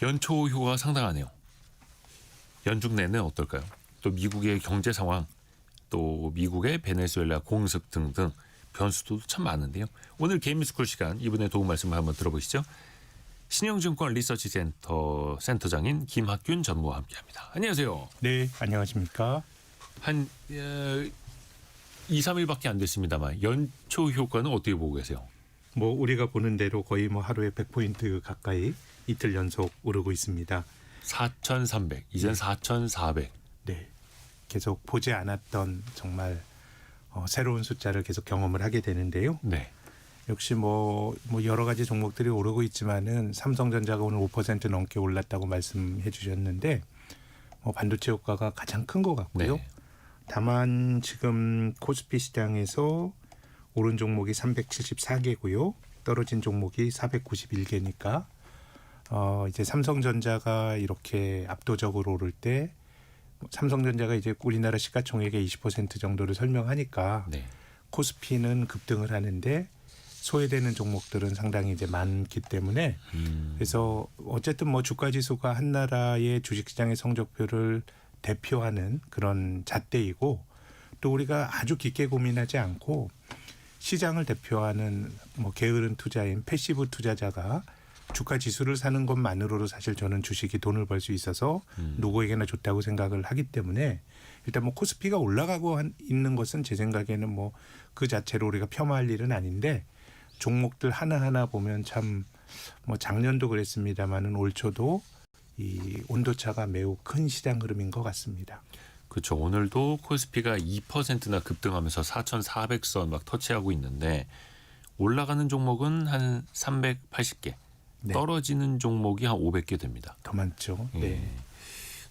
연초 효과가 상당하네요. 연중 내내 어떨까요? 또 미국의 경제 상황, 또 미국의 베네수엘라 공습 등등 변수도 참 많은데요. 오늘 개미스쿨 시간 이분의 도움 말씀을 한번 들어보시죠. 신영증권 리서치 센터장인 김학균 전무와 함께합니다. 안녕하세요. 네, 안녕하십니까. 한 2, 3일밖에 안 됐습니다만 연초 효과는 어떻게 보고 계세요? 뭐 우리가 보는 대로 거의 뭐 하루에 100포인트 가까이 이틀 연속 오르고 있습니다. 4,300, 이젠 4,400. 네, 계속 보지 않았던 정말 새로운 숫자를 계속 경험을 하게 되는데요. 네. 역시 뭐 여러 가지 종목들이 오르고 있지만은 삼성전자가 오늘 5% 넘게 올랐다고 말씀해 주셨는데 반도체 효과가 가장 큰 것 같고요. 네. 다만 지금 코스피 시장에서 오른 종목이 374개고요. 떨어진 종목이 491개니까 이제 삼성전자가 이렇게 압도적으로 오를 때 삼성전자가 이제 우리나라 시가총액의 20% 정도를 설명하니까 네. 코스피는 급등을 하는데 소외되는 종목들은 상당히 이제 많기 때문에 그래서 어쨌든 뭐 주가 지수가 한 나라의 주식시장의 성적표를 대표하는 그런 잣대이고 또 우리가 아주 깊게 고민하지 않고 시장을 대표하는 뭐 게으른 투자인 패시브 투자자가 주가 지수를 사는 것만으로도 사실 저는 주식이 돈을 벌 수 있어서 누구에게나 좋다고 생각을 하기 때문에 일단 뭐 코스피가 올라가고 있는 것은 제 생각에는 뭐 그 자체로 우리가 폄하할 일은 아닌데 종목들 하나하나 보면 참 뭐 작년도 그랬습니다마는 올 초도 이 온도차가 매우 큰 시장 흐름인 것 같습니다. 그렇죠. 오늘도 코스피가 2%나 급등하면서 4,400선 막 터치하고 있는데 올라가는 종목은 한 380개, 네. 떨어지는 종목이 한 500개 됩니다. 더 많죠. 예. 네.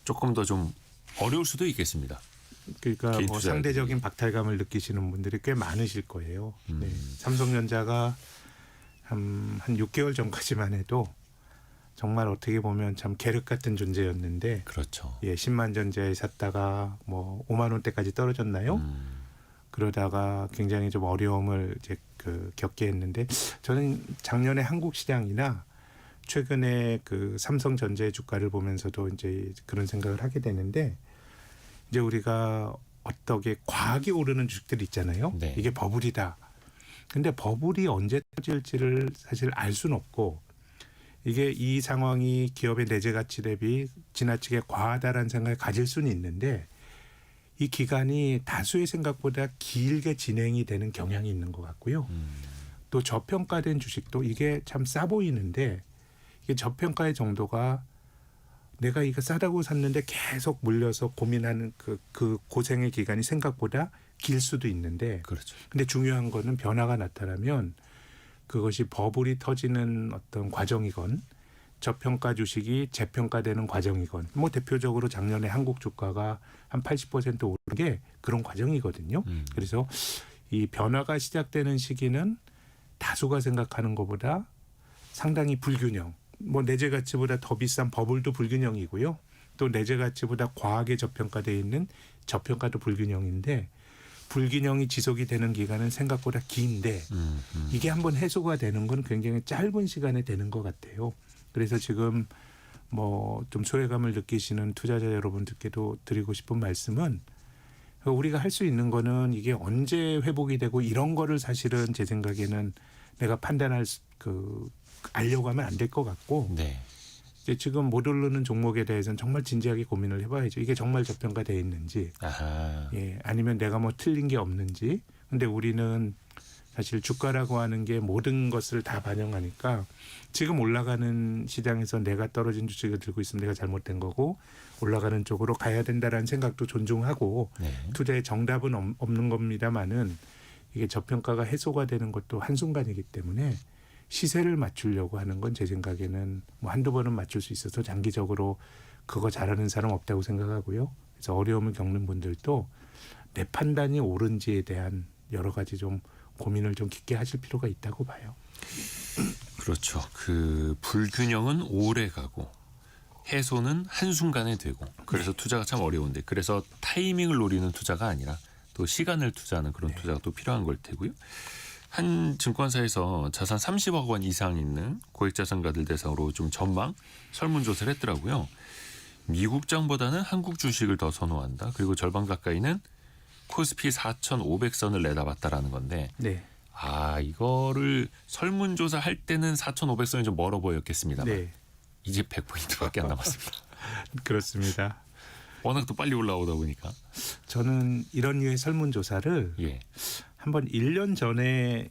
조금 더 좀 어려울 수도 있겠습니다. 그러니까 개인 뭐 투자자들이. 상대적인 박탈감을 느끼시는 분들이 꽤 많으실 거예요. 네. 삼성전자가 한 6개월 전까지만 해도 정말 어떻게 보면 참 계륵 같은 존재였는데 그렇죠. 예, 10만 전자에 샀다가 뭐 5만 원대까지 떨어졌나요? 그러다가 굉장히 좀 어려움을 이제 겪게 했는데 저는 작년에 한국 시장이나 최근에 그 삼성전자의 주가를 보면서도 이제 그런 생각을 하게 되는데 이제 우리가 어떻게 과하게 오르는 주식들 있잖아요. 네. 이게 버블이다. 근데 버블이 언제 터질지를 사실 알 수는 없고 이게 이 상황이 기업의 내재 가치 대비 지나치게 과하다라는 생각을 가질 수는 있는데 이 기간이 다수의 생각보다 길게 진행이 되는 경향이 있는 것 같고요. 또 저평가된 주식도 이게 참 싸 보이는데 이게 저평가의 정도가 내가 이거 싸다고 샀는데 계속 물려서 고민하는 그 고생의 기간이 생각보다 길 수도 있는데 그렇죠. 근데 중요한 거는 변화가 나타나면 그것이 버블이 터지는 어떤 과정이건 저평가 주식이 재평가되는 과정이건 뭐 대표적으로 작년에 한국 주가가 한 80% 오른 게 그런 과정이거든요. 그래서 이 변화가 시작되는 시기는 다수가 생각하는 것보다 상당히 불균형. 뭐 내재 가치보다 더 비싼 버블도 불균형이고요. 또 내재 가치보다 과하게 저평가되어 있는 저평가도 불균형인데 불균형이 지속이 되는 기간은 생각보다 긴데 이게 한번 해소가 되는 건 굉장히 짧은 시간에 되는 것 같아요. 그래서 지금 뭐 좀 소외감을 느끼시는 투자자 여러분들께도 드리고 싶은 말씀은 우리가 할 수 있는 거는 이게 언제 회복이 되고 이런 거를 사실은 제 생각에는 내가 판단할 알려고 하면 안 될 것 같고 네. 이제 지금 못 오르는 종목에 대해서는 정말 진지하게 고민을 해봐야죠. 이게 정말 저평가되어 있는지 아하. 예, 아니면 내가 뭐 틀린 게 없는지. 근데 우리는 사실 주가라고 하는 게 모든 것을 다 반영하니까 지금 올라가는 시장에서 내가 떨어진 주식을 들고 있으면 내가 잘못된 거고 올라가는 쪽으로 가야 된다라는 생각도 존중하고 네. 투자의 정답은 없는 겁니다만은 이게 저평가가 해소가 되는 것도 한순간이기 때문에 시세를 맞추려고 하는 건 제 생각에는 뭐 한두 번은 맞출 수 있어서 장기적으로 그거 잘하는 사람 없다고 생각하고요. 그래서 어려움을 겪는 분들도 내 판단이 옳은지에 대한 여러 가지 좀 고민을 좀 깊게 하실 필요가 있다고 봐요. 그렇죠. 그 불균형은 오래 가고 해소는 한순간에 되고 그래서 투자가 참 어려운데 그래서 타이밍을 노리는 투자가 아니라 또 시간을 투자하는 그런 투자가 또 필요한 걸 테고요. 한 증권사에서 자산 30억 원 이상 있는 고액자산가들 대상으로 좀 전망 설문조사를 했더라고요. 미국장보다는 한국 주식을 더 선호한다. 그리고 절반 가까이는 코스피 4,500선을 내다봤다라는 건데 네. 이거를 설문조사 할 때는 4,500선이 좀 멀어 보였겠습니다만 네. 이제 100포인트밖에 안 남았습니다. 그렇습니다. 워낙 또 빨리 올라오다 보니까. 저는 이런 류의 설문조사를 예. 한번 1년 전에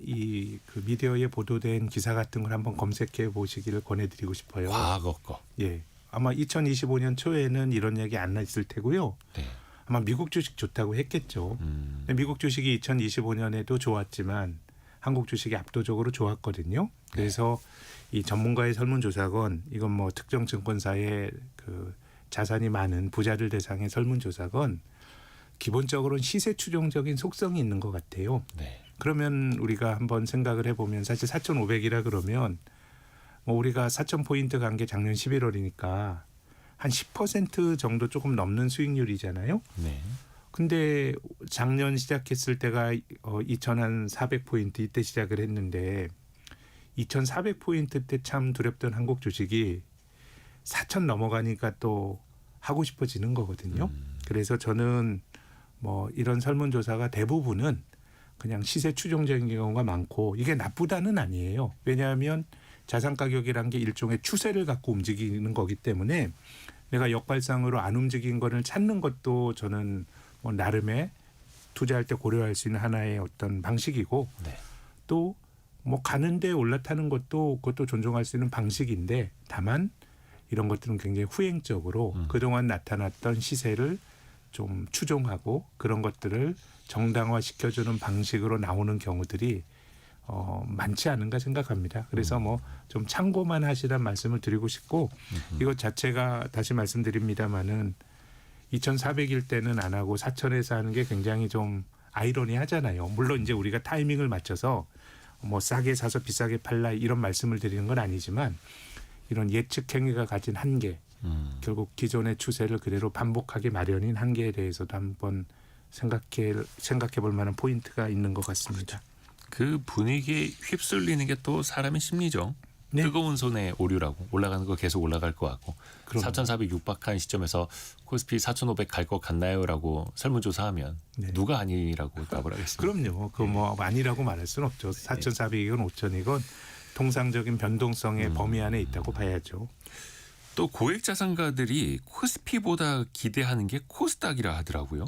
그 미디어에 보도된 기사 같은 걸 한번 검색해 보시기를 권해드리고 싶어요. 과거 거. 예. 아마 2025년 초에는 이런 얘기 안 했을 테고요. 네. 아마 미국 주식 좋다고 했겠죠. 근데 미국 주식이 2025년에도 좋았지만 한국 주식이 압도적으로 좋았거든요. 그래서 이 전문가의 설문조사건 이건 뭐 특정 증권사의 그 자산이 많은 부자들 대상의 설문조사건 기본적으로는 시세 추종적인 속성이 있는 것 같아요. 네. 그러면 우리가 한번 생각을 해보면 사실 4,500이라 그러면 뭐 우리가 4,000포인트 간 게 작년 11월이니까 한 10% 정도 조금 넘는 수익률이잖아요. 네. 근데 작년 시작했을 때가 2,400포인트 이때 시작을 했는데 2,400포인트 때 참 두렵던 한국 주식이 4,000 넘어가니까 또 하고 싶어지는 거거든요. 그래서 저는 뭐 이런 설문조사가 대부분은 그냥 시세 추종적인 경우가 많고 이게 나쁘다는 아니에요. 왜냐하면 자산 가격이란 게 일종의 추세를 갖고 움직이는 거기 때문에 내가 역발상으로 안 움직인 거를 찾는 것도 저는 뭐 나름의 투자할 때 고려할 수 있는 하나의 어떤 방식이고 네. 또 뭐 가는데 올라타는 것도 그것도 존중할 수 있는 방식인데 다만 이런 것들은 굉장히 후행적으로 그동안 나타났던 시세를 좀 추종하고 그런 것들을 정당화시켜주는 방식으로 나오는 경우들이 많지 않은가 생각합니다. 그래서 뭐 좀 참고만 하시란 말씀을 드리고 싶고 이것 자체가 다시 말씀드립니다마는 2,400일 때는 안 하고 4,000에서 하는 게 굉장히 좀 아이러니하잖아요. 물론 이제 우리가 타이밍을 맞춰서 뭐 싸게 사서 비싸게 팔라 이런 말씀을 드리는 건 아니지만 이런 예측 행위가 가진 한계 결국 기존의 추세를 그대로 반복하기 마련인 한계에 대해서도 한번 생각해 볼 만한 포인트가 있는 것 같습니다. 그 분위기에 휩쓸리는 게 또 사람의 심리죠. 네. 뜨거운 손에 오류라고 올라가는 거 계속 올라갈 것 같고 그럼요. 4,400 육박한 시점에서 코스피 4,500 갈 것 같나요라고 설문조사하면 네. 누가 아니라고 답을 하겠습니까? 그럼요. 그 뭐 아니라고 말할 수는 없죠. 4,400이건 5,000이건 통상적인 변동성의 범위 안에 있다고 봐야죠. 또 고액 자산가들이 코스피보다 기대하는 게 코스닥이라 하더라고요.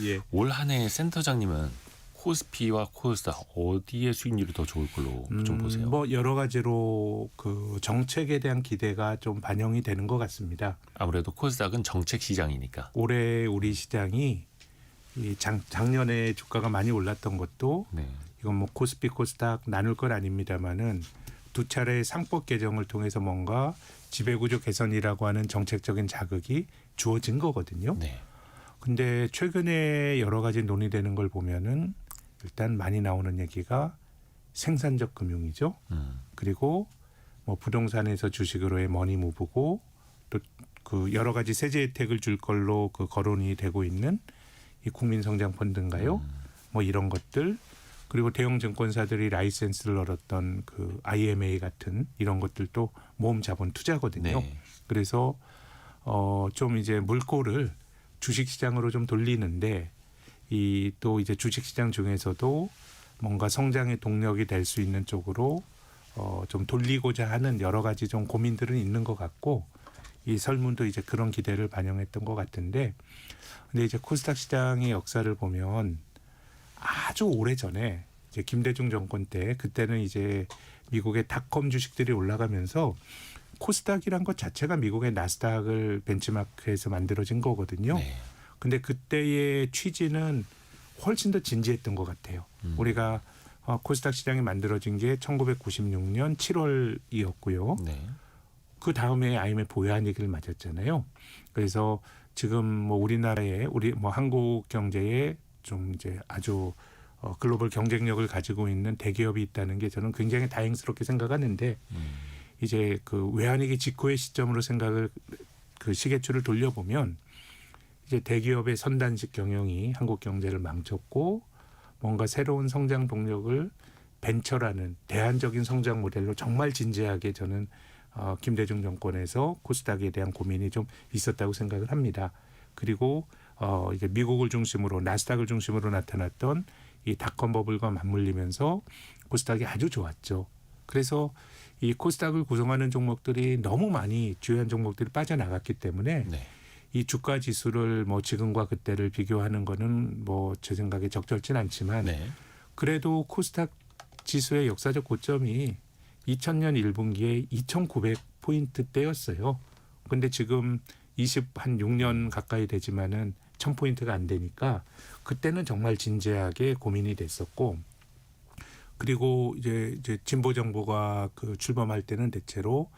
예. 올 한 해 센터장님은 코스피와 코스닥 어디에 수익률이 더 좋을 걸로 좀 보세요. 뭐 여러 가지로 그 정책에 대한 기대가 좀 반영이 되는 것 같습니다. 아무래도 코스닥은 정책 시장이니까. 올해 우리 시장이 이 작년에 주가가 많이 올랐던 것도 네. 이건 뭐 코스피 코스닥 나눌 건 아닙니다만은 두 차례 상법 개정을 통해서 뭔가 지배구조 개선이라고 하는 정책적인 자극이 주어진 거거든요. 네. 근데 최근에 여러 가지 논의되는 걸 보면은 일단 많이 나오는 얘기가 생산적 금융이죠. 그리고 뭐 부동산에서 주식으로의 머니 무브고 또 그 여러 가지 세제 혜택을 줄 걸로 그 거론이 되고 있는 이 국민성장펀드인가요? 뭐 이런 것들 그리고 대형 증권사들이 라이센스를 얻었던 그 IMA 같은 이런 것들도 모험 자본 투자거든요. 네. 그래서 좀 이제 물꼬를 주식시장으로 좀 돌리는데 이 또 이제 주식시장 중에서도 뭔가 성장의 동력이 될 수 있는 쪽으로 좀 돌리고자 하는 여러 가지 좀 고민들은 있는 것 같고 이 설문도 이제 그런 기대를 반영했던 것 같은데 근데 이제 코스닥 시장의 역사를 보면 아주 오래 전에 이제 김대중 정권 때 그때는 이제 미국의 닷컴 주식들이 올라가면서 코스닥이란 것 자체가 미국의 나스닥을 벤치마크해서 만들어진 거거든요. 네. 근데 그때의 취지는 훨씬 더 진지했던 것 같아요. 우리가 코스닥 시장이 만들어진 게 1996년 7월이었고요. 네. 그 다음에 IMF 외환위기를 맞았잖아요. 그래서 지금 뭐 우리나라의 우리 뭐 한국 경제에 좀 이제 아주 글로벌 경쟁력을 가지고 있는 대기업이 있다는 게 저는 굉장히 다행스럽게 생각하는데 이제 그 외환위기 직후의 시점으로 생각을 그 시계추를 돌려보면 이제 대기업의 선단식 경영이 한국 경제를 망쳤고 뭔가 새로운 성장 동력을 벤처라는 대안적인 성장 모델로 정말 진지하게 저는 김대중 정권에서 코스닥에 대한 고민이 좀 있었다고 생각을 합니다. 그리고 이게 미국을 중심으로 나스닥을 중심으로 나타났던 이 닷컴 버블과 맞물리면서 코스닥이 아주 좋았죠. 그래서 이 코스닥을 구성하는 종목들이 너무 많이 주요한 종목들이 빠져나갔기 때문에 네. 이 주가 지수를 뭐 지금과 그때를 비교하는 거는 뭐 제 생각에 적절치는 않지만 네. 그래도 그래도 코스닥 지수의 역사적 고점이 2000년 1분기에 2,900포인트대였어요. 근데 지금 한 6년 가까이 되지만은 1,000포인트가 안 되니까 그때는 정말 진지하게 고민이 됐었고, 그리고 이제 진보 정부가 그 출범할 때는 대체로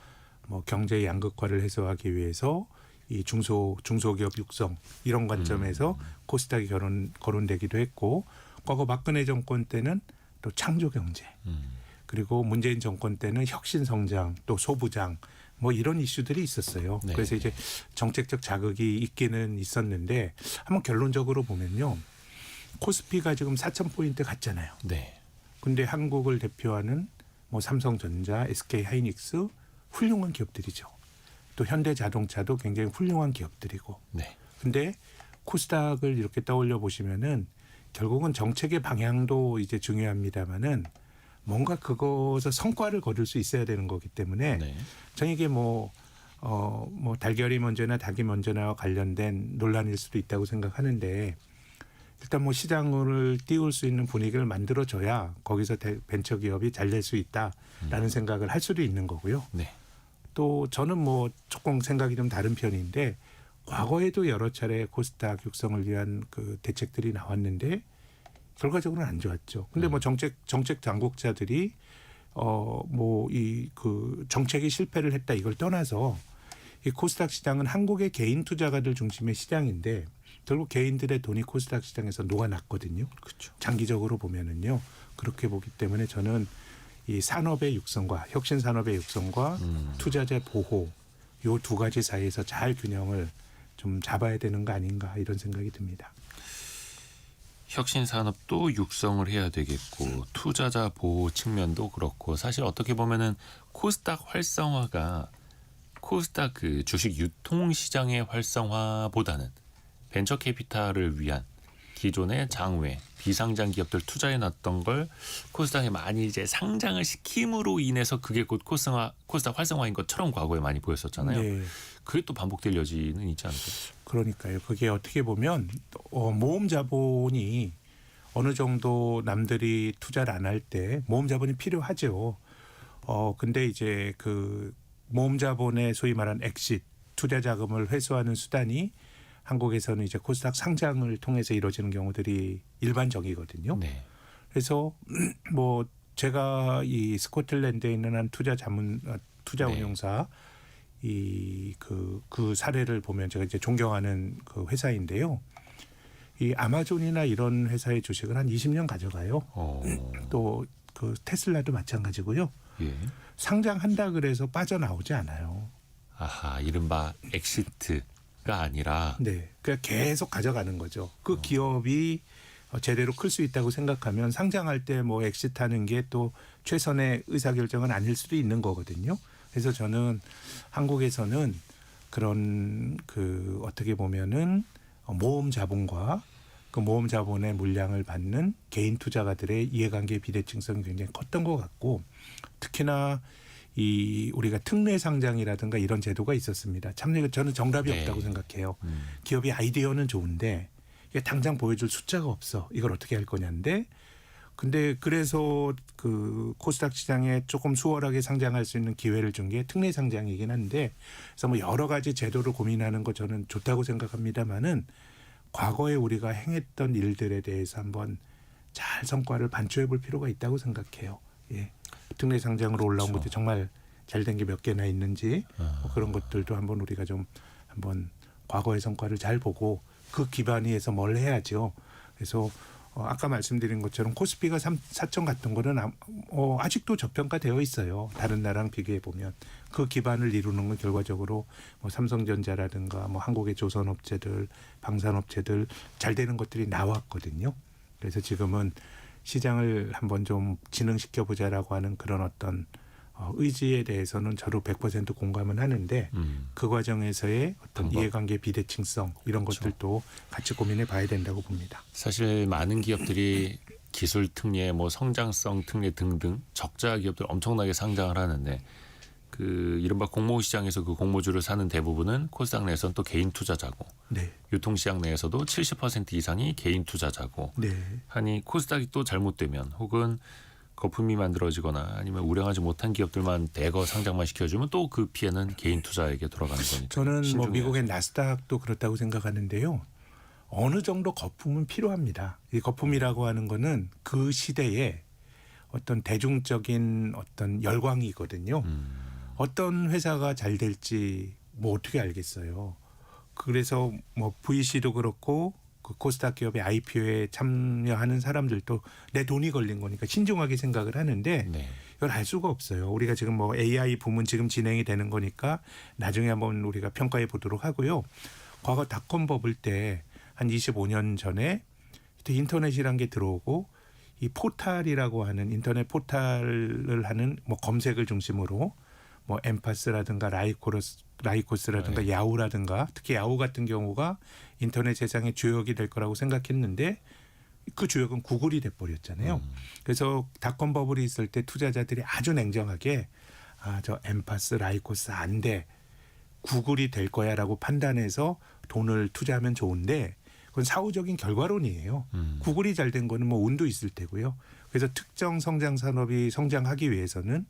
뭐 경제 양극화를 해소하기 위해서 이 중소기업 육성 이런 관점에서 코스닥이 거론되기도 했고, 과거 박근혜 정권 때는 또 창조 경제, 그리고 문재인 정권 때는 혁신 성장, 또 소부장 뭐 이런 이슈들이 있었어요. 네. 그래서 이제 정책적 자극이 있기는 있었는데 한번 결론적으로 보면요. 코스피가 지금 4,000포인트 갔잖아요. 네. 근데 한국을 대표하는 뭐 삼성전자, SK하이닉스 훌륭한 기업들이죠. 또 현대자동차도 굉장히 훌륭한 기업들이고. 네. 근데 코스닥을 이렇게 떠올려 보시면은 결국은 정책의 방향도 이제 중요합니다만은 뭔가 그것을 성과를 거둘 수 있어야 되는 거기 때문에 네. 저는 이게 뭐 달걀이 먼저나 닭이 먼저나와 관련된 논란일 수도 있다고 생각하는데, 일단 뭐 시장을 띄울 수 있는 분위기를 만들어줘야 거기서 벤처기업이 잘 될 수 있다라는 생각을 할 수도 있는 거고요. 네. 또 저는 뭐 조금 생각이 좀 다른 편인데, 과거에도 여러 차례 코스닥 육성을 위한 그 대책들이 나왔는데 결과적으로는 안 좋았죠. 근데 뭐 정책 당국자들이 뭐 이 그 정책이 실패를 했다 이걸 떠나서 이 코스닥 시장은 한국의 개인 투자가들 중심의 시장인데 결국 개인들의 돈이 코스닥 시장에서 녹아났거든요. 그렇죠. 장기적으로 보면은요. 그렇게 보기 때문에 저는 이 산업의 육성과 혁신 산업의 육성과 투자자 보호 요 두 가지 사이에서 잘 균형을 좀 잡아야 되는 거 아닌가 이런 생각이 듭니다. 혁신 산업도 육성을 해야 되겠고 투자자 보호 측면도 그렇고, 사실 어떻게 보면은 코스닥 활성화가 코스닥 그 주식 유통 시장의 활성화보다는 벤처 캐피탈을 위한 기존의 장외 비상장 기업들 투자해 놨던 걸 코스닥에 많이 이제 상장을 시킴으로 인해서 그게 곧 코스닥 활성화인 것처럼 과거에 많이 보였었잖아요. 네. 그게 또 반복될 여지는 있지 않을까요? 그러니까요. 그게 어떻게 보면 모험 자본이 어느 정도 남들이 투자를 안 할 때 모험 자본이 필요하죠. 근데 이제 그 모험 자본의 소위 말하는 엑싯 투자 자금을 회수하는 수단이 한국에서는 이제 코스닥 상장을 통해서 이루어지는 경우들이 일반적이거든요. 네. 그래서 뭐 제가 이 스코틀랜드에 있는 한 투자 네. 운용사 그 사례를 보면 제가 이제 존경하는 그 회사인데요. 이 아마존이나 이런 회사의 주식을 한 20년 가져가요. 또 그 테슬라도 마찬가지고요. 예. 상장한다 그래서 빠져나오지 않아요. 아하, 이른바 엑시트가 아니라 네, 그냥 계속 가져가는 거죠. 그 기업이 제대로 클 수 있다고 생각하면 상장할 때 뭐 엑시트하는 게 또 최선의 의사결정은 아닐 수도 있는 거거든요. 그래서 저는 한국에서는 그런 그 어떻게 보면은 모험 자본과 그 모험 자본의 물량을 받는 개인 투자가들의 이해관계 비대칭성이 굉장히 컸던 것 같고, 특히나 이 우리가 특례 상장이라든가 이런 제도가 있었습니다. 참 저는 정답이 네. 없다고 생각해요. 기업이 아이디어는 좋은데 이게 당장 보여줄 숫자가 없어. 이걸 어떻게 할 거냐인데, 근데 그래서 그 코스닥 시장에 조금 수월하게 상장할 수 있는 기회를 준 게 특례 상장이긴 한데, 그래서 뭐 여러 가지 제도를 고민하는 거 저는 좋다고 생각합니다만은 과거에 우리가 행했던 일들에 대해서 한번 잘 성과를 반추해 볼 필요가 있다고 생각해요. 예. 특례 상장으로 올라온 그렇죠. 것도 정말 잘 된 게 몇 개나 있는지 뭐 그런 것들도 한번 우리가 좀 한번 과거의 성과를 잘 보고 그 기반 위에서 뭘 해야죠. 그래서 아까 말씀드린 것처럼 코스피가 4천 갔던 거는 아직도 저평가되어 있어요. 다른 나라랑 비교해 보면 그 기반을 이루는 건 결과적으로 뭐 삼성전자라든가 뭐 한국의 조선업체들, 방산업체들 잘 되는 것들이 나왔거든요. 그래서 지금은 시장을 한번 좀 진흥시켜 보자라고 하는 그런 어떤 의지에 대해서는 저도 100% 공감은 하는데 그 과정에서의 어떤 방법. 이해관계 비대칭성 이런 그렇죠. 것들도 같이 고민해 봐야 된다고 봅니다. 사실 많은 기업들이 기술 특례, 뭐 성장성 특례 등등 적자 기업들 엄청나게 상장을 하는데 그 이른바 공모 시장에서 그 공모주를 사는 대부분은 코스닥 내에서는 또 개인 투자자고 네, 유통시장 내에서도 70% 이상이 개인 투자자고 네, 하니 코스닥이 또 잘못되면 혹은 거품이 만들어지거나 아니면 우량하지 못한 기업들만 대거 상장만 시켜주면 또 그 피해는 개인 투자에게 돌아가는 거니까. 저는 뭐 신중해야죠. 미국의 나스닥도 그렇다고 생각하는데요. 어느 정도 거품은 필요합니다. 이 거품이라고 하는 거는 그 시대에 어떤 대중적인 어떤 열광이거든요. 어떤 회사가 잘 될지 뭐 어떻게 알겠어요. 그래서 뭐 VC도 그렇고 그 코스닥 기업의 IPO에 참여하는 사람들도 내 돈이 걸린 거니까 신중하게 생각을 하는데 네. 이걸 알 수가 없어요. 우리가 지금 뭐 AI 부문 지금 진행이 되는 거니까 나중에 한번 우리가 평가해 보도록 하고요. 과거 닷컴 버블 때 한 25년 전에 인터넷이란 게 들어오고 이 포탈이라고 하는 인터넷 포탈을 하는 뭐 검색을 중심으로 뭐 엠파스라든가 라이코스라든가 야후라든가 특히 야후 같은 경우가 인터넷 세상의 주역이 될 거라고 생각했는데 그 주역은 구글이 돼버렸잖아요. 그래서 닷컴 버블이 있을 때 투자자들이 아주 냉정하게 저 엠파스 라이코스 안 돼. 구글이 될 거야라고 판단해서 돈을 투자하면 좋은데 그건 사후적인 결과론이에요. 구글이 잘 된 거는 뭐 운도 있을 테고요. 그래서 특정 성장 산업이 성장하기 위해서는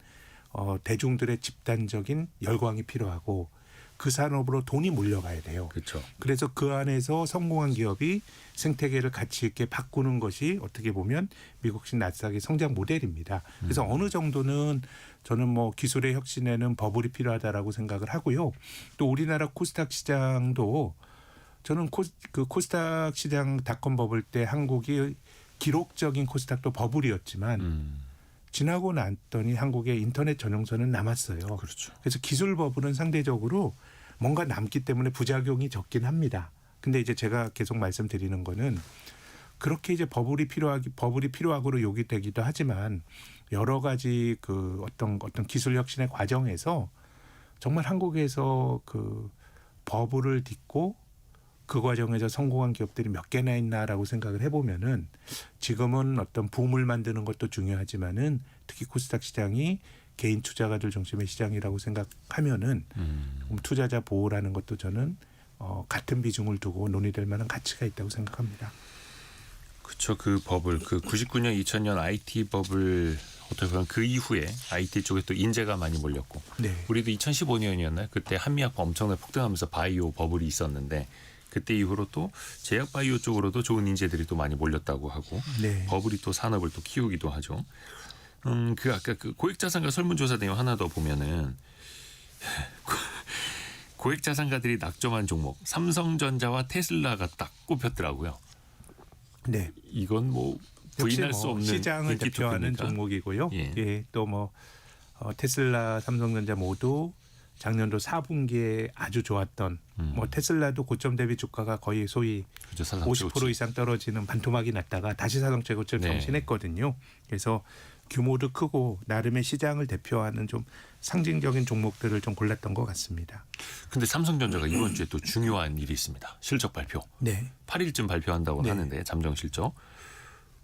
대중들의 집단적인 열광이 필요하고 그 산업으로 돈이 몰려가야 돼요. 그렇죠. 그래서 그 안에서 성공한 기업이 생태계를 가치 있게 바꾸는 것이 어떻게 보면 미국식 나스닥의 성장 모델입니다. 그래서 어느 정도는 저는 뭐 기술의 혁신에는 버블이 필요하다라고 생각을 하고요. 또 우리나라 코스닥 시장도 저는 코스닥 시장 닷컴 버블 때 한국이 기록적인 코스닥도 버블이었지만 지나고 났더니 한국의 인터넷 전용선은 남았어요. 그렇죠. 그래서 기술 버블은 상대적으로 뭔가 남기 때문에 부작용이 적긴 합니다. 근데 이제 제가 계속 말씀드리는 거는 그렇게 이제 버블이 필요하고로 요구되기도 하지만 여러 가지 그 어떤 기술 혁신의 과정에서 정말 한국에서 그 버블을 딛고 그 과정에서 성공한 기업들이 몇 개나 있나라고 생각을 해보면은 지금은 어떤 붐을 만드는 것도 중요하지만은 특히 코스닥 시장이 개인 투자가들 중심의 시장이라고 생각하면은 투자자 보호라는 것도 저는 같은 비중을 두고 논의될 만한 가치가 있다고 생각합니다. 그렇죠. 그 버블, 그 99년, 2000년 IT 버블 어떻게 보면 그 이후에 IT 쪽에 또 인재가 많이 몰렸고, 네. 우리도 2015년이었나요? 그때 한미약품 엄청나게 폭등하면서 바이오 버블이 있었는데 그때 이후로 또 제약 바이오 쪽으로도 좋은 인재들이 또 많이 몰렸다고 하고 네. 버블이 또 산업을 또 키우기도 하죠. 그 아까 그 고액자산가 설문조사 내용 하나 더 보면은 고액자산가들이 낙점한 종목 삼성전자와 테슬라가 딱 꼽혔더라고요. 네. 이건 뭐 부인할 수 없는 시장을 인기 대표하는 투표니까. 종목이고요. 예. 예. 또 뭐 테슬라, 삼성전자 모두 작년도 4분기에 아주 좋았던 뭐 테슬라도 고점 대비 주가가 거의 소위 그렇죠. 사상 50% 최고치. 이상 떨어지는 반토막이 났다가 다시 사상 최고치를 네. 경신했거든요. 그래서 규모도 크고 나름의 시장을 대표하는 좀 상징적인 종목들을 좀 골랐던 것 같습니다. 근데 삼성전자가 이번 주에 또 중요한 일이 있습니다. 실적 발표. 네. 8일쯤 발표한다고 네. 하는데 잠정 실적.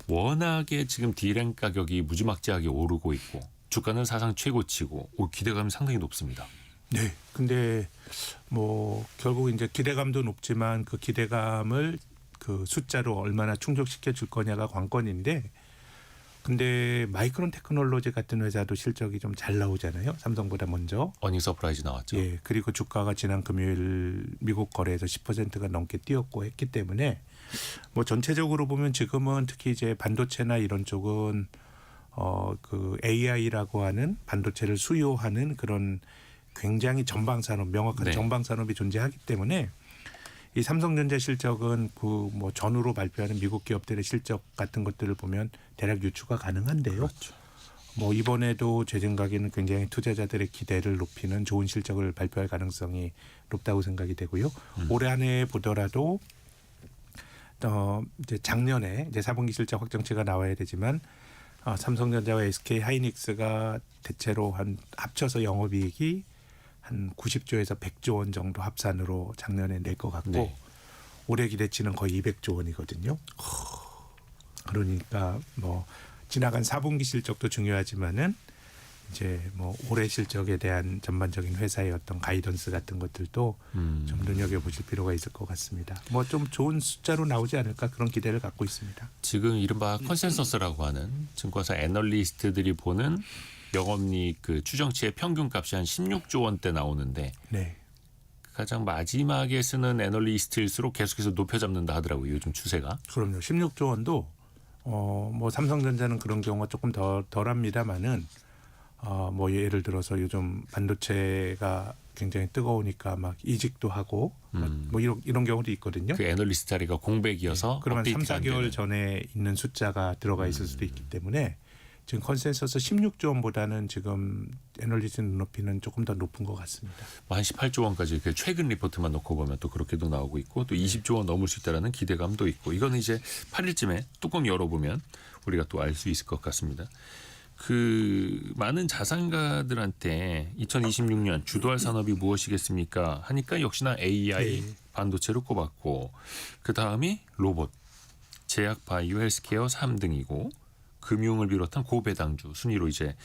워낙에 지금 디램 가격이 무지막지하게 오르고 있고 주가는 사상 최고치고 기대감이 상당히 높습니다. 네. 근데 뭐 결국 이제 기대감도 높지만 그 기대감을 그 숫자로 얼마나 충족시켜 줄 거냐가 관건인데 근데 마이크론 테크놀로지 같은 회사도 실적이 좀 잘 나오잖아요. 삼성보다 먼저. 어닝 서프라이즈 나왔죠. 예. 그리고 주가가 지난 금요일 미국 거래에서 10%가 넘게 뛰었고 했기 때문에 뭐 전체적으로 보면 지금은 특히 이제 반도체나 이런 쪽은 그 AI라고 하는 반도체를 수요하는 그런 굉장히 전방 산업, 명확한 네. 전방 산업이 존재하기 때문에 이 삼성전자 실적은 그 뭐 전후로 발표하는 미국 기업들의 실적 같은 것들을 보면 대략 유추가 가능한데요. 그렇죠. 뭐 이번에도 제 생각에는 굉장히 투자자들의 기대를 높이는 좋은 실적을 발표할 가능성이 높다고 생각이 되고요. 올해 한 해 보더라도 이제 작년에 이제 4분기 실적 확정치가 나와야 되지만 삼성전자와 SK 하이닉스가 대체로 한 합쳐서 영업이익이 한 90조에서 100조 원 정도 합산으로 작년에 낼 것 같고 네. 올해 기대치는 거의 200조 원이거든요. 그러니까 뭐 지나간 4분기 실적도 중요하지만은 이제 뭐 올해 실적에 대한 전반적인 회사의 어떤 가이던스 같은 것들도 좀 눈여겨보실 필요가 있을 것 같습니다. 뭐 좀 좋은 숫자로 나오지 않을까 그런 기대를 갖고 있습니다. 지금 이른바 컨센서스라고 하는 증권사 애널리스트들이 보는 영업이익 그 추정치의 평균값이 한 16조 원대 나오는데 네. 가장 마지막에 쓰는 애널리스트일수록 계속해서 높여 잡는다 하더라고요. 요즘 추세가. 그럼요. 16조 원도 뭐 삼성전자는 그런 경우가 조금 덜합니다만은 뭐 예를 들어서 요즘 반도체가 굉장히 뜨거우니까 막 이직도 하고 뭐 이런 경우도 있거든요. 그 애널리스트 자리가 공백이어서 네. 그러면 3, 업데이트가 안 4개월 되는. 전에 있는 숫자가 들어가 있을 수도 있기 때문에 지금 컨센서스 16조 원보다는 지금 애널리스트 눈높이는 조금 더 높은 것 같습니다. 한 18조 원까지 그 최근 리포트만 놓고 보면 또 그렇게도 나오고 있고 또 20조 원 넘을 수 있다라는 기대감도 있고 이거는 이제 8일쯤에 뚜껑 열어보면 우리가 또 알 수 있을 것 같습니다. 그 많은 자산가들한테 2026년 주도할 산업이 무엇이겠습니까 하니까 역시나 AI 네. 반도체를 꼽았고 그 다음이 로봇, 제약, 바이오, 헬스케어 3등이고 금융을 비롯한 고배당주 순위로 이제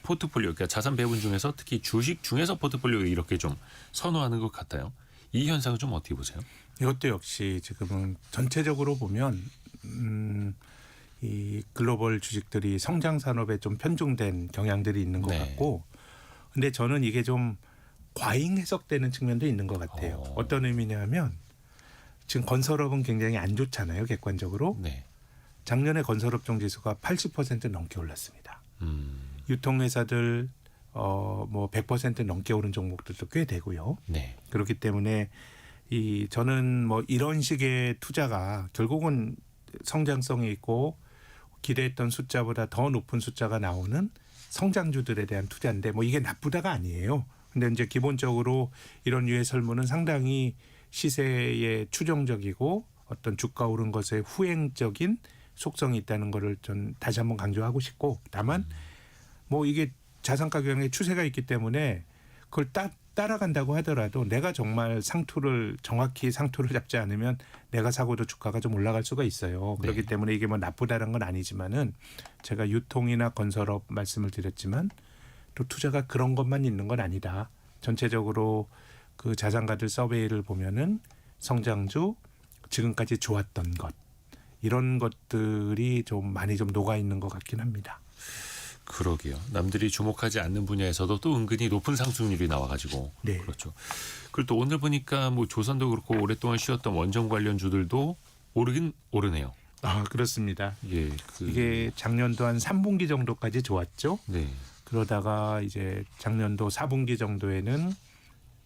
포트폴리오, 그러니까 자산 배분 중에서 특히 주식 중에서 포트폴리오 이렇게 좀 선호하는 것 같아요. 이 현상은 좀 어떻게 보세요? 이것도 역시 지금은 전체적으로 보면 이 글로벌 주식들이 성장 산업에 좀 편중된 경향들이 있는 것 네. 같고, 근데 저는 이게 좀 과잉 해석되는 측면도 있는 것 같아요. 어떤 의미냐면 지금 건설업은 굉장히 안 좋잖아요, 객관적으로. 네. 작년에 건설업종 지수가 80% 넘게 올랐습니다. 유통회사들 뭐 100% 넘게 오른 종목들도 꽤 되고요. 네. 그렇기 때문에 저는 뭐 이런 식의 투자가 결국은 성장성이 있고 기대했던 숫자보다 더 높은 숫자가 나오는 성장주들에 대한 투자인데 뭐 이게 나쁘다가 아니에요. 근데 이제 기본적으로 이런 류의 설문은 상당히 시세에 추정적이고 어떤 주가 오른 것에 후행적인 속성이 있다는 거를 전 다시 한번 강조하고 싶고, 다만 뭐 이게 자산가 경향의 추세가 있기 때문에 그걸 따라간다고 하더라도 내가 정말 정확히 상투를 잡지 않으면 내가 사고도 주가가 좀 올라갈 수가 있어요. 그렇기 네. 때문에 이게 뭐 나쁘다는 건 아니지만은 제가 유통이나 건설업 말씀을 드렸지만 또 투자가 그런 것만 있는 건 아니다. 전체적으로 그 자산가들 서베이를 보면은 성장주, 지금까지 좋았던 것, 이런 것들이 좀 많이 좀 녹아 있는 것 같긴 합니다. 그러게요. 남들이 주목하지 않는 분야에서도 또 은근히 높은 상승률이 나와가지고 네. 그렇죠. 그리고 또 오늘 보니까 뭐 조선도 그렇고 오랫동안 쉬었던 원전 관련주들도 오르긴 오르네요. 아, 그렇습니다. 예, 이게 작년도 한 3분기 정도까지 좋았죠. 네, 그러다가 이제 작년도 4분기 정도에는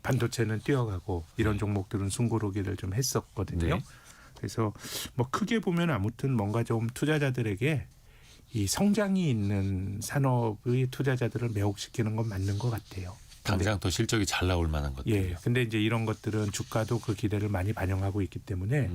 반도체는 뛰어가고 이런 종목들은 숨고르기를 좀 했었거든요. 네. 그래서 뭐 크게 보면 아무튼 뭔가 좀 투자자들에게 이 성장이 있는 산업의 투자자들을 매혹시키는 건 맞는 것 같아요. 당장 더 실적이 잘 나올 만한 것들이요. 예. 근데 이제 이런 것들은 주가도 그 기대를 많이 반영하고 있기 때문에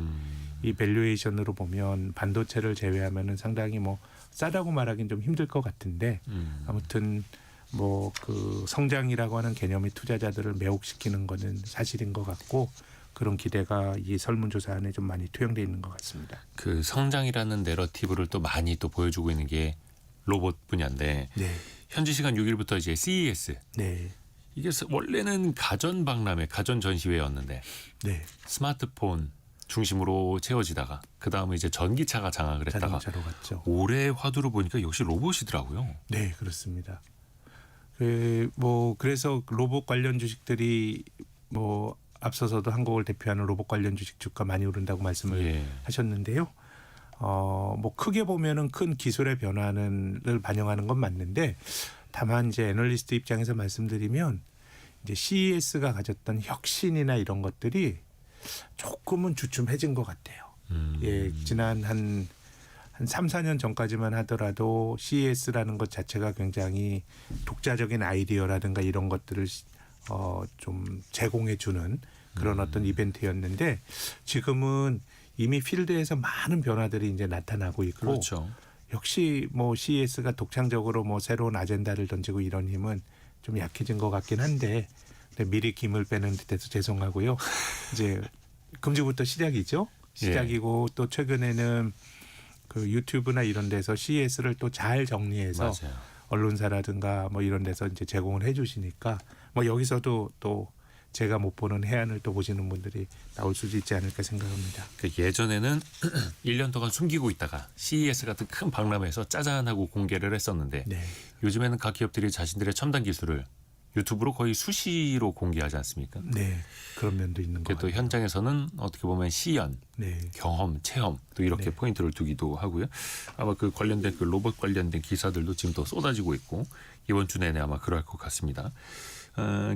이 밸류에이션으로 보면 반도체를 제외하면은 상당히 뭐 싸다고 말하기는 좀 힘들 것 같은데 아무튼 뭐 그 성장이라고 하는 개념의 투자자들을 매혹시키는 거는 사실인 것 같고, 그런 기대가 이 설문조사 안에 좀 많이 투영되어 있는 것 같습니다. 그 성장이라는 내러티브를 또 많이 또 보여주고 있는 게 로봇 분야인데 네. 현지 시간 6일부터 이제 CES 네. 이게 원래는 가전 박람회, 가전 전시회였는데 네. 스마트폰 중심으로 채워지다가 그 다음에 이제 전기차가 장악을 했다가 자동차로 갔죠. 올해 화두를 보니까 역시 로봇이더라고요. 네, 그렇습니다. 뭐 그래서 로봇 관련 주식들이 뭐 앞서서도 한국을 대표하는 로봇 관련 주식 주가 많이 오른다고 말씀을 예. 하셨는데요. 뭐 크게 보면은 큰 기술의 변화를 반영하는 건 맞는데, 다만 이제 애널리스트 입장에서 말씀드리면 이제 CES가 가졌던 혁신이나 이런 것들이 조금은 주춤해진 것 같아요. 예, 지난 한 3, 4년 전까지만 하더라도 CES라는 것 자체가 굉장히 독자적인 아이디어라든가 이런 것들을 좀 제공해 주는 그런 어떤 이벤트였는데, 지금은 이미 필드에서 많은 변화들이 이제 나타나고 있고 그렇죠. 역시 뭐 CES가 독창적으로 뭐 새로운 아젠다를 던지고 이런 힘은 좀 약해진 것 같긴 한데 미리 김을 빼는 듯해서 죄송하고요. 이제 금주부터 시작이죠. 시작이고 또 최근에는 그 유튜브나 이런 데서 CES를 또 잘 정리해서 맞아요. 언론사라든가 뭐 이런 데서 이제 제공을 해주시니까 뭐 여기서도 또 제가 못 보는 해안을 또 보시는 분들이 나올 수도 있지 않을까 생각합니다. 그 예전에는 1년 동안 숨기고 있다가 CES 같은 큰 박람회에서 짜잔하고 공개를 했었는데 네, 요즘에는 각 기업들이 자신들의 첨단 기술을 유튜브로 거의 수시로 공개하지 않습니까? 네 그런 면도 있는 것 그게 또 같아요. 현장에서는 어떻게 보면 시연, 네, 경험, 체험 또 이렇게 네. 포인트를 두기도 하고요. 아마 그 관련된 그 로봇 관련된 기사들도 지금 또 쏟아지고 있고 이번 주 내내 아마 그럴 것 같습니다.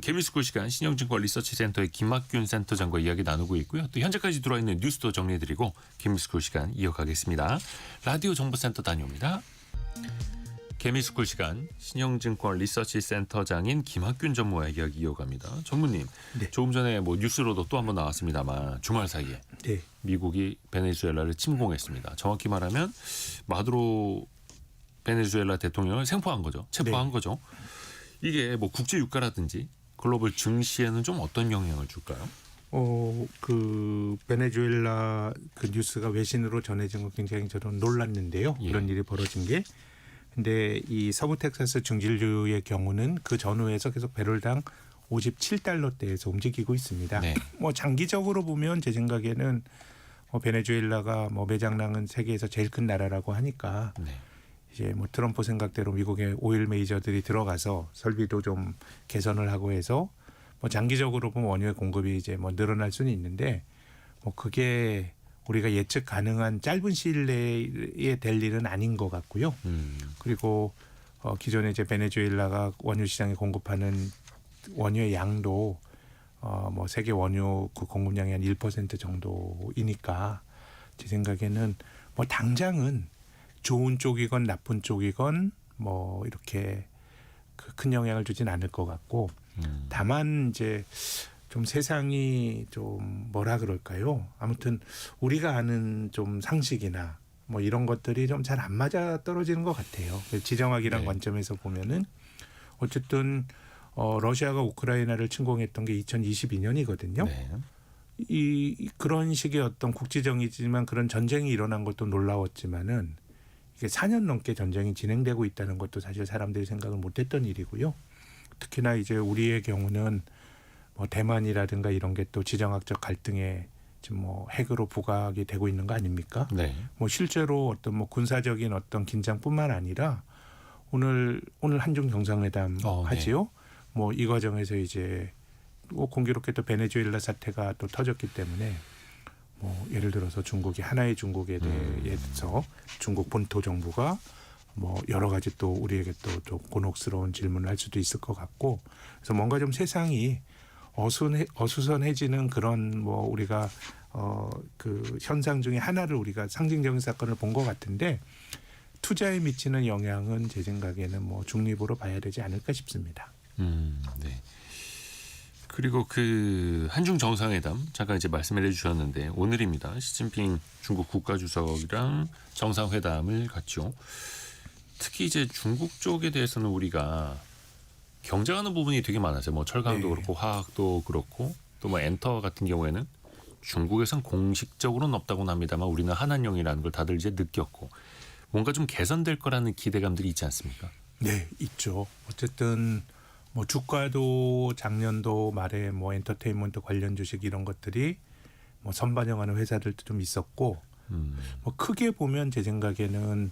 개미스쿨 시간 신영증권 리서치센터의 김학균 센터장과 이야기 나누고 있고요. 또 현재까지 들어와 있는 뉴스도 정리해드리고 개미스쿨 시간 이어가겠습니다. 라디오 정보센터 다녀옵니다. 개미스쿨 시간 신영증권 리서치센터장인 김학균 전무와의 이야기 이어갑니다. 전무님, 네. 조금 전에 뭐 뉴스로도 또 한번 나왔습니다만 주말 사이에 네, 미국이 베네수엘라를 침공했습니다. 정확히 말하면 마두로 베네수엘라 대통령을 생포한 거죠. 체포한 네. 거죠. 이게 뭐 국제 유가라든지 글로벌 증시에는 좀 어떤 영향을 줄까요? 그 베네수엘라 그 뉴스가 외신으로 전해진 거 굉장히 저는 놀랐는데요. 예. 이런 일이 벌어진 게. 근데 이 서부 텍사스 중진류의 경우는 그 전후에서 계속 배럴당 57달러대에서 움직이고 있습니다. 네. 뭐 장기적으로 보면 제 생각에는 베네수엘라가 뭐 매장량은 세계에서 제일 큰 나라라고 하니까 네. 이제 뭐 트럼프 생각대로 미국의 오일 메이저들이 들어가서 설비도 좀 개선을 하고 해서 뭐 장기적으로 보면 원유의 공급이 이제 뭐 늘어날 수는 있는데 뭐 그게 우리가 예측 가능한 짧은 시일 내에 될 일은 아닌 것 같고요. 그리고 기존에 이제 베네수엘라가 원유 시장에 공급하는 원유의 양도 뭐 세계 원유 그 공급량의 한 1% 정도이니까 제 생각에는 뭐 당장은 좋은 쪽이건 나쁜 쪽이건 뭐 이렇게 큰 영향을 주진 않을 것 같고 다만 이제 좀 세상이 좀 뭐라 그럴까요? 아무튼 우리가 아는 좀 상식이나 뭐 이런 것들이 좀 잘 안 맞아 떨어지는 것 같아요. 지정학이란 네. 관점에서 보면은 어쨌든 러시아가 우크라이나를 침공했던 게 2022년이거든요. 네. 그런 식의 어떤 국지정이지만 그런 전쟁이 일어난 것도 놀라웠지만은 이게 4년 넘게 전쟁이 진행되고 있다는 것도 사실 사람들이 생각을 못했던 일이고요. 특히나 이제 우리의 경우는 뭐 대만이라든가 이런 게 또 지정학적 갈등에 지금 뭐 핵으로 부각이 되고 있는 거 아닙니까? 네. 뭐 실제로 어떤 뭐 군사적인 어떤 긴장뿐만 아니라 오늘 한중 정상회담 네. 하지요. 뭐 이 과정에서 이제 뭐 공교롭게 또 베네수엘라 사태가 또 터졌기 때문에 뭐 예를 들어서 중국이 하나의 중국에 대해서 중국 본토 정부가 뭐 여러 가지 또 우리에게 또 좀 곤혹스러운 질문을 할 수도 있을 것 같고 그래서 뭔가 좀 세상이 어수선해지는 그런 뭐 우리가 그 현상 중에 하나를 우리가 상징적인 사건을 본 것 같은데 투자에 미치는 영향은 제 생각에는 뭐 중립으로 봐야 되지 않을까 싶습니다. 네. 그리고 그 한중 정상회담 잠깐 이제 말씀을 해주셨는데 오늘입니다. 시진핑 중국 국가주석이랑 정상회담을 갖죠. 특히 이제 중국 쪽에 대해서는 우리가 경쟁하는 부분이 되게 많았어요. 뭐 철강도 네. 그렇고 화학도 그렇고 또 뭐 엔터 같은 경우에는 중국에선 공식적으로는 없다고는 합니다만 우리는 한한령이라는 걸 다들 이제 느꼈고 뭔가 좀 개선될 거라는 기대감들이 있지 않습니까? 네, 있죠. 어쨌든 뭐 주가도 작년도 말에 뭐 엔터테인먼트 관련 주식 이런 것들이 뭐 선반영하는 회사들도 좀 있었고 뭐 크게 보면 제 생각에는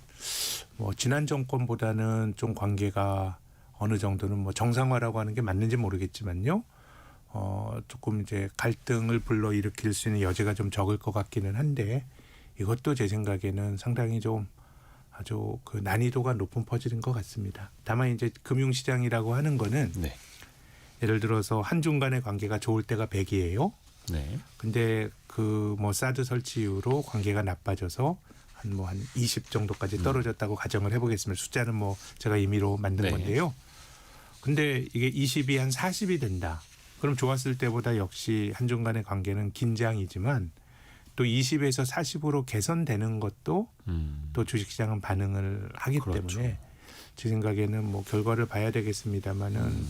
뭐 지난 정권보다는 좀 관계가 어느 정도는 뭐 정상화라고 하는 게 맞는지 모르겠지만요. 조금 이제 갈등을 불러일으킬 수 있는 여지가 좀 적을 것 같기는 한데 이것도 제 생각에는 상당히 좀 아주 그 난이도가 높은 퍼즐인 것 같습니다. 다만 이제 금융시장이라고 하는 거는 네. 예를 들어서 한중 간의 관계가 좋을 때가 100이에요. 네. 근데 그 뭐 사드 설치 이후로 관계가 나빠져서 한 20 정도까지 떨어졌다고 가정을 해보겠습니다. 숫자는 뭐 제가 임의로 만든 네. 건데요. 근데 이게 20이 한 40이 된다. 그럼 좋았을 때보다 역시 한중 간의 관계는 긴장이지만 또 20에서 40으로 개선되는 것도 또 주식시장은 반응을 하기 그렇죠. 때문에 제 생각에는 뭐 결과를 봐야 되겠습니다만은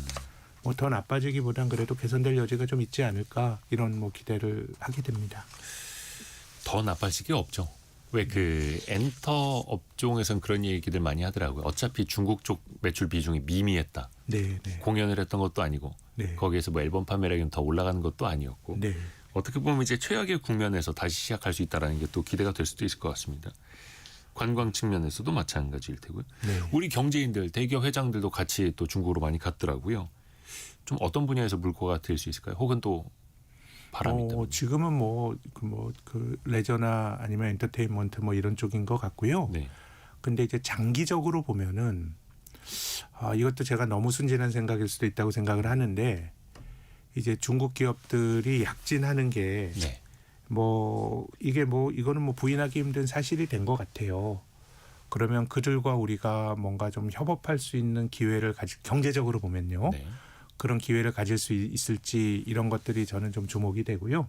뭐 더 나빠지기보단 그래도 개선될 여지가 좀 있지 않을까 이런 뭐 기대를 하게 됩니다. 더 나빠질 게 없죠. 왜 그 엔터 업종에선 그런 얘기들 많이 하더라고요. 어차피 중국 쪽 매출 비중이 미미했다. 네, 네, 공연을 했던 것도 아니고 네, 거기에서 뭐 앨범 판매량이 더 올라가는 것도 아니었고 네, 어떻게 보면 이제 최악의 국면에서 다시 시작할 수 있다는 게 또 기대가 될 수도 있을 것 같습니다. 관광 측면에서도 마찬가지일 테고요. 네. 우리 경제인들, 대기업 회장들도 같이 또 중국으로 많이 갔더라고요. 좀 어떤 분야에서 물꼬가 될 수 있을까요? 혹은 또 바람이 있다면. 지금은 그 레저나 아니면 엔터테인먼트 뭐 이런 쪽인 것 같고요. 네. 근데 이제 장기적으로 보면은 이것도 제가 너무 순진한 생각일 수도 있다고 생각을 하는데 이제 중국 기업들이 약진하는 게 네. 이거는 뭐 부인하기 힘든 사실이 된 것 같아요. 그러면 그들과 우리가 뭔가 좀 협업할 수 있는 기회를 경제적으로 보면요. 네. 그런 기회를 가질 수 있을지 이런 것들이 저는 좀 주목이 되고요.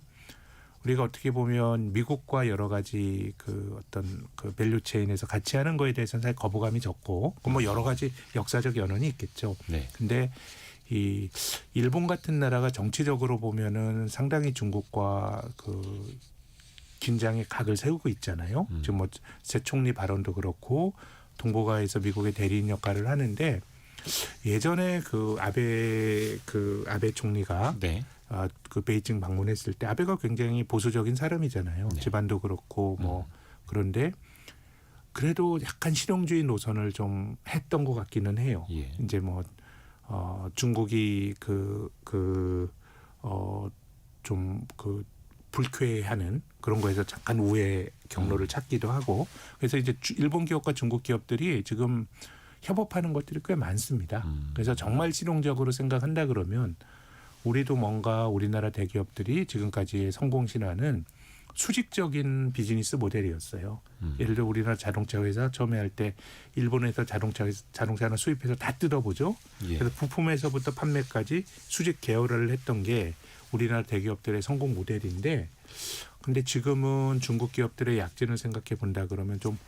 우리가 어떻게 보면 미국과 여러 가지 그 어떤 그 밸류 체인에서 같이 하는 거에 대해서는 사실 거부감이 적고 뭐 여러 가지 역사적 연원이 있겠죠. 네. 근데 이 일본 같은 나라가 정치적으로 보면은 상당히 중국과 그 긴장의 각을 세우고 있잖아요. 지금 뭐 새 총리 발언도 그렇고 동북아에서 미국의 대리인 역할을 하는데 예전에 그 아베 총리가 네. 그 베이징 방문했을 때 아베가 굉장히 보수적인 사람이잖아요. 네. 집안도 그렇고 뭐 그런데 그래도 약간 실용주의 노선을 좀 했던 것 같기는 해요. 예. 이제 중국이 좀 불쾌해하는 그런 거에서 잠깐 우회 경로를 찾기도 하고 그래서 이제 일본 기업과 중국 기업들이 지금 협업하는 것들이 꽤 많습니다. 그래서 정말 실용적으로 생각한다 그러면 우리도 뭔가 우리나라 대기업들이 지금까지의 성공 신화는 수직적인 비즈니스 모델이었어요. 예를 들어 우리나라 자동차 회사 처음에 할 때 일본에서 자동차나 수입해서 다 뜯어보죠. 예. 그래서 부품에서부터 판매까지 수직 계열화를 했던 게 우리나라 대기업들의 성공 모델인데 근데 지금은 중국 기업들의 약진을 생각해 본다 그러면 좀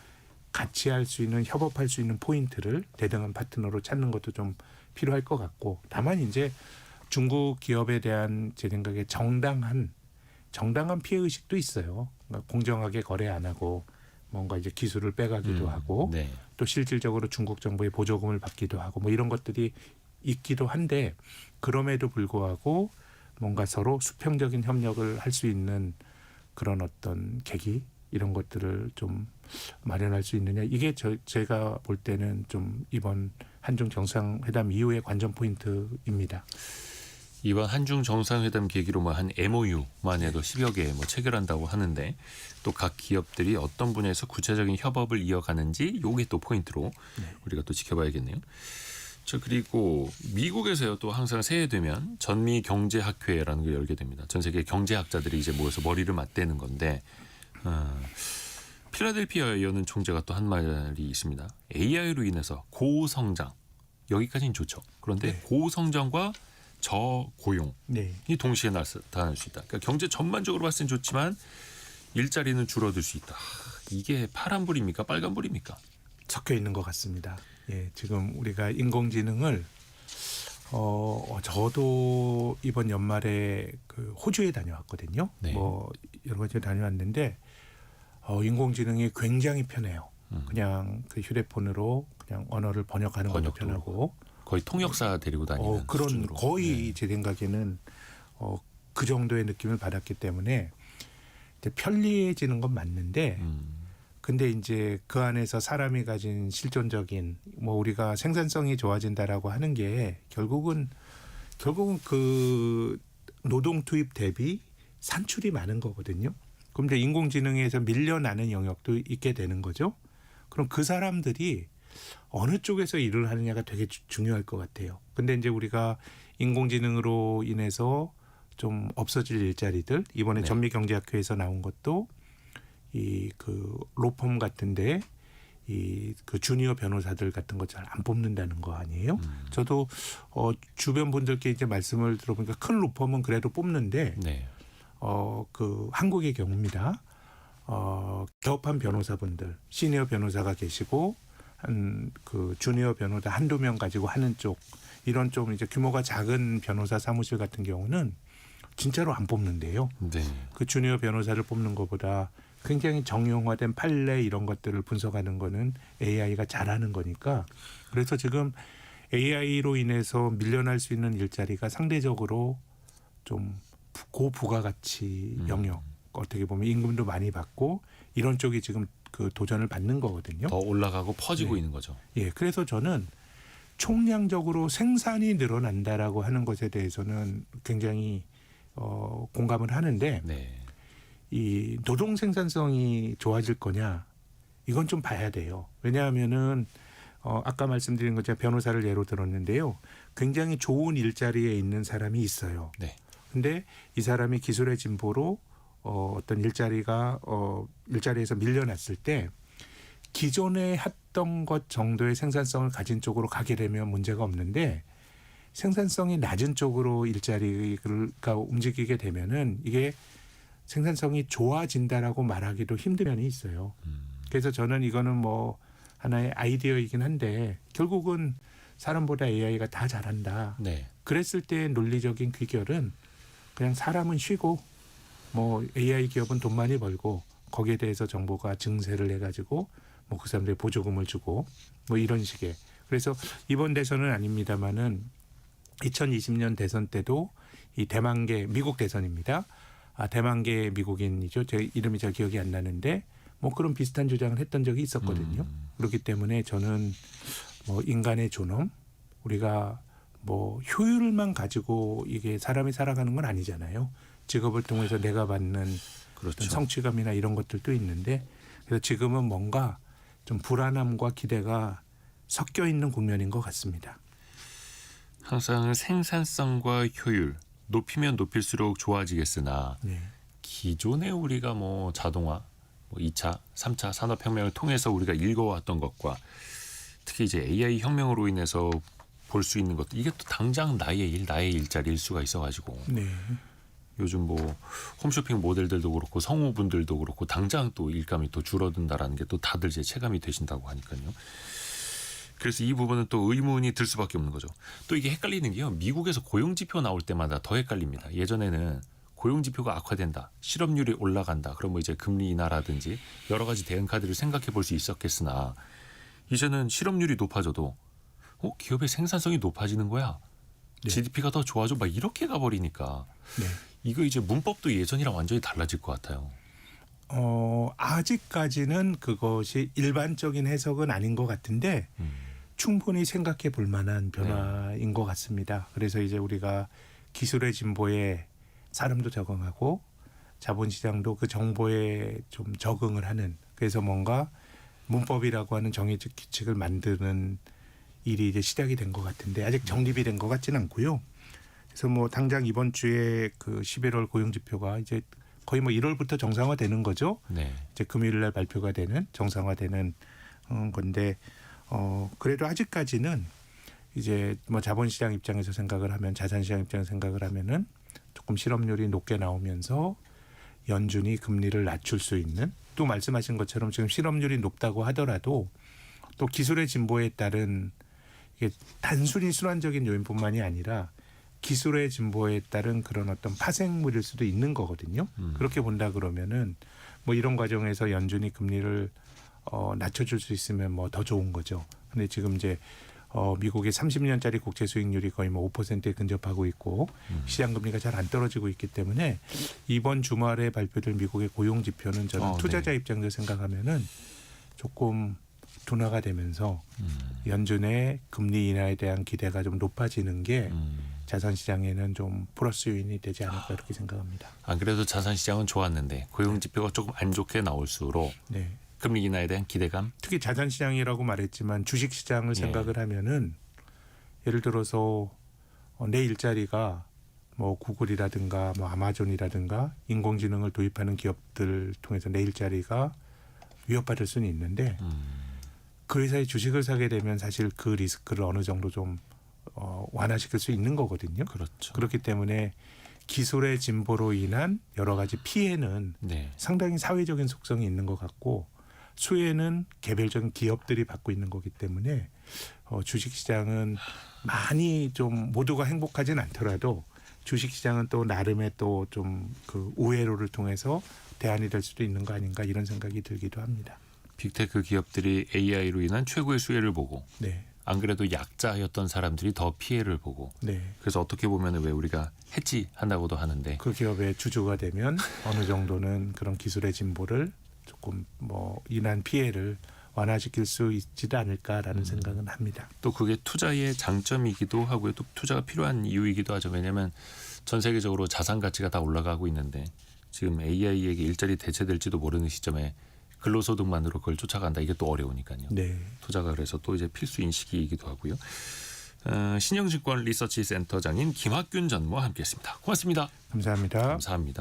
같이 할 수 있는 협업할 수 있는 포인트를 대등한 파트너로 찾는 것도 좀 필요할 것 같고 다만 이제 중국 기업에 대한 제 생각에 정당한 피해 의식도 있어요. 그러니까 공정하게 거래 안 하고 뭔가 이제 기술을 빼가기도 하고 네. 또 실질적으로 중국 정부의 보조금을 받기도 하고 뭐 이런 것들이 있기도 한데 그럼에도 불구하고 뭔가 서로 수평적인 협력을 할 수 있는 그런 어떤 계기 이런 것들을 좀 마련할 수 있느냐 이게 제가 볼 때는 좀 이번 한중 정상회담 이후의 관전 포인트입니다. 이번 한중 정상회담 계기로 한 MOU만 해도 10여 개 체결한다고 하는데 또 각 기업들이 어떤 분야에서 구체적인 협업을 이어가는지 요게 또 포인트로 우리가 또 지켜봐야겠네요. 그리고 미국에서요 또 항상 새해 되면 전미 경제학회라는 걸 열게 됩니다. 전 세계 경제학자들이 이제 모여서 머리를 맞대는 건데 필라델피아에 여는 총재가 또 한 말이 있습니다. AI로 인해서 고성장 여기까지는 좋죠. 그런데 네. 고성장과 저고용이 네. 동시에 나타날 수 있다. 그러니까 경제 전반적으로 봤을 땐 좋지만 일자리는 줄어들 수 있다. 이게 파란불입니까? 빨간불입니까? 섞여 있는 것 같습니다. 예, 지금 우리가 인공지능을 저도 이번 연말에 그 호주에 다녀왔거든요. 네. 뭐 여러 가지 다녀왔는데 인공지능이 굉장히 편해요. 그냥 그 휴대폰으로 그냥 언어를 번역하는 것도 번역도 편하고 거의 통역사 데리고 다니는 그런 수준으로. 거의 제 생각에는 그 정도의 느낌을 받았기 때문에 이제 편리해지는 건 맞는데 근데 이제 그 안에서 사람이 가진 실존적인 우리가 생산성이 좋아진다라고 하는 게 결국은 그 노동 투입 대비 산출이 많은 거거든요. 그럼 이제 인공지능에서 밀려나는 영역도 있게 되는 거죠. 그럼 그 사람들이 어느 쪽에서 일을 하느냐가 되게 중요할 것 같아요. 근데 이제 우리가 인공지능으로 인해서 좀 없어질 일자리들 이번에 네. 전미경제학회에서 나온 것도 이 그 로펌 같은데 이 그 주니어 변호사들 같은 거 잘 안 뽑는다는 거 아니에요? 저도 주변 분들께 이제 말씀을 들어보니까 큰 로펌은 그래도 뽑는데 네. 그 한국의 경우입니다. 개업한 변호사분들, 시니어 변호사가 계시고 그 주니어 변호사 한두 명 가지고 하는 쪽, 이런 좀 이제 규모가 작은 변호사 사무실 같은 경우는 진짜로 안 뽑는데요. 네. 그 주니어 변호사를 뽑는 것보다 굉장히 정형화된 판례 이런 것들을 분석하는 거는 AI가 잘하는 거니까, 그래서 지금 AI로 인해서 밀려날 수 있는 일자리가 상대적으로 좀 고부가가치 영역, 어떻게 보면 임금도 많이 받고 이런 쪽이 지금 그 도전을 받는 거거든요. 더 올라가고 퍼지고 네. 있는 거죠. 예, 그래서 저는 총량적으로 생산이 늘어난다라고 하는 것에 대해서는 굉장히 공감을 하는데, 네. 이 노동 생산성이 좋아질 거냐, 이건 좀 봐야 돼요. 왜냐하면은 아까 말씀드린 것처럼 변호사를 예로 들었는데요. 굉장히 좋은 일자리에 있는 사람이 있어요. 네. 근데 이 사람이 기술의 진보로 어떤 일자리에서 밀려났을 때 기존에 했던 것 정도의 생산성을 가진 쪽으로 가게 되면 문제가 없는데, 생산성이 낮은 쪽으로 일자리가 움직이게 되면은 이게 생산성이 좋아진다라고 말하기도 힘든 면이 있어요. 그래서 저는 이거는 뭐 하나의 아이디어이긴 한데, 결국은 사람보다 AI가 다 잘한다. 네. 그랬을 때의 논리적인 귀결은 그냥 사람은 쉬고 뭐 AI 기업은 돈 많이 벌고 거기에 대해서 정부가 증세를 해가지고 뭐 그 사람들이 보조금을 주고 뭐 이런 식의. 그래서 이번 대선은 아닙니다만은 2020년 대선 때도 이 대만계 미국 대선입니다. 대만계 미국인이죠. 제 이름이 잘 기억이 안 나는데 뭐 그런 비슷한 주장을 했던 적이 있었거든요. 그렇기 때문에 저는 뭐 인간의 존엄, 우리가 뭐 효율만 가지고 이게 사람이 살아가는 건 아니잖아요. 직업을 통해서 내가 받는 그렇죠. 어떤 성취감이나 이런 것들도 있는데, 그래서 지금은 뭔가 좀 불안함과 기대가 섞여 있는 국면인 것 같습니다. 항상 생산성과 효율 높이면 높일수록 좋아지겠으나 네. 기존에 우리가 뭐 자동화, 뭐 2차, 3차 산업혁명을 통해서 우리가 읽어왔던 것과 특히 이제 AI 혁명으로 인해서 볼 수 있는 것도 이게 또 당장 나의 일, 나의 일자리일 수가 있어가지고 네. 요즘 뭐 홈쇼핑 모델들도 그렇고 성우분들도 그렇고 당장 또 일감이 또 줄어든다라는 게 또 다들 이제 체감이 되신다고 하니까요. 그래서 이 부분은 또 의문이 들 수밖에 없는 거죠. 또 이게 헷갈리는 게요. 미국에서 고용지표 나올 때마다 더 헷갈립니다. 예전에는 고용지표가 악화된다, 실업률이 올라간다, 그럼 뭐 이제 금리 인하라든지 여러 가지 대응 카드를 생각해 볼 수 있었겠으나 이제는 실업률이 높아져도 기업의 생산성이 높아지는 거야. 네. GDP가 더 좋아져. 막 이렇게 가버리니까 네. 이거 이제 문법도 예전이랑 완전히 달라질 것 같아요. 아직까지는 그것이 일반적인 해석은 아닌 것 같은데 충분히 생각해 볼 만한 변화인 것 같습니다. 그래서 이제 우리가 기술의 진보에 사람도 적응하고 자본시장도 그 정보에 좀 적응을 하는, 그래서 뭔가 문법이라고 하는 정의적 규칙을 만드는 일이 이제 시작이 된 것 같은데 아직 정립이 된 것 같지는 않고요. 그래서 뭐 당장 이번 주에 그 11월 고용지표가 이제 거의 뭐 1월부터 정상화되는 거죠. 네. 이제 금요일 날 발표가 되는 정상화되는 건데 그래도 아직까지는 이제 뭐 자본시장 입장에서 생각을 하면, 자산시장 입장에서 생각을 하면은 조금 실업률이 높게 나오면서 연준이 금리를 낮출 수 있는, 또 말씀하신 것처럼 지금 실업률이 높다고 하더라도 또 기술의 진보에 따른 이게 단순히 순환적인 요인뿐만이 아니라 기술의 진보에 따른 그런 어떤 파생물일 수도 있는 거거든요. 그렇게 본다 그러면은 뭐 이런 과정에서 연준이 금리를 낮춰줄 수 있으면 뭐 더 좋은 거죠. 근데 지금 이제 미국의 30년짜리 국채 수익률이 거의 뭐 5%에 근접하고 있고 시장 금리가 잘 안 떨어지고 있기 때문에 이번 주말에 발표될 미국의 고용 지표는 저는 투자자 입장에서 생각하면은 조금 둔화가 되면서 연준의 금리 인하에 대한 기대가 좀 높아지는 게 자산시장에는 좀 플러스 요인이 되지 않을까 이렇게 생각합니다. 안 그래도 자산시장은 좋았는데 고용지표가 조금 안 좋게 나올수록 네. 금리 인하에 대한 기대감. 특히 자산시장이라고 말했지만 주식시장을 생각을 하면은 예를 들어서 내 일자리가 뭐 구글이라든가 뭐 아마존이라든가 인공지능을 도입하는 기업들 통해서 내 일자리가 위협받을 수는 있는데 그 회사의 주식을 사게 되면 사실 그 리스크를 어느 정도 좀 완화시킬 수 있는 거거든요. 그렇죠. 그렇기 때문에 기술의 진보로 인한 여러 가지 피해는 네. 상당히 사회적인 속성이 있는 것 같고 수혜는 개별적인 기업들이 받고 있는 거기 때문에 주식시장은 많이 좀 모두가 행복하진 않더라도 주식시장은 또 나름의 또 좀 그 우회로를 통해서 대안이 될 수도 있는 거 아닌가 이런 생각이 들기도 합니다. 빅테크 기업들이 AI로 인한 최고의 수혜를 보고 네, 안 그래도 약자였던 사람들이 더 피해를 보고 네. 그래서 어떻게 보면 왜 우리가 해지한다고도 하는데 그 기업의 주주가 되면 어느 정도는 그런 기술의 진보를 조금 인한 피해를 완화시킬 수 있지도 않을까라는 생각은 합니다. 또 그게 투자의 장점이기도 하고요. 또 투자가 필요한 이유이기도 하죠. 왜냐하면 전 세계적으로 자산 가치가 다 올라가고 있는데 지금 AI에게 일자리 대체될지도 모르는 시점에 근로소득만으로 그걸 쫓아간다. 이게 또 어려우니까요. 네, 투자가 그래서 또 이제 필수 인식이기도 하고요. 신영증권 리서치 센터장인 김학균 전무와 함께했습니다. 고맙습니다. 감사합니다. 감사합니다.